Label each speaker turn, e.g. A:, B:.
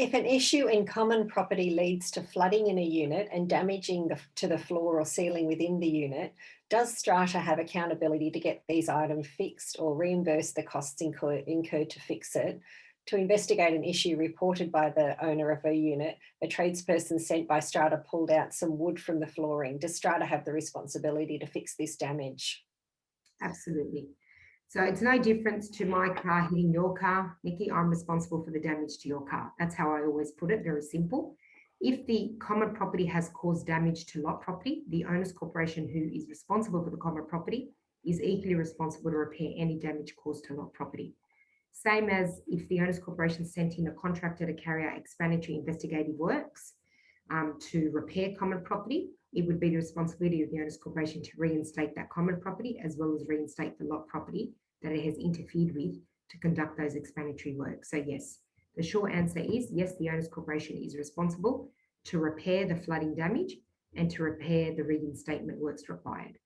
A: If an issue in common property leads to flooding in a unit and damaging to the floor or ceiling within the unit, does Strata have accountability to get these items fixed or reimburse the costs incurred to fix it? To investigate an issue reported by the owner of a unit, a tradesperson sent by Strata pulled out some wood from the flooring. Does Strata have the responsibility to fix this damage?
B: Absolutely. So it's no difference to my car hitting your car, Nikki. I'm responsible for the damage to your car. That's how I always put it, very simple. If the common property has caused damage to lot property, the owner's corporation who is responsible for the common property is equally responsible to repair any damage caused to lot property. Same as if the owner's corporation sent in a contractor to carry out explanatory investigative works to repair common property, it would be the responsibility of the owner's corporation to reinstate that common property as well as reinstate the lot property that it has interfered with to conduct those explanatory works. So yes, the short answer is yes, the owner's corporation is responsible to repair the flooding damage and to repair the reinstatement works required.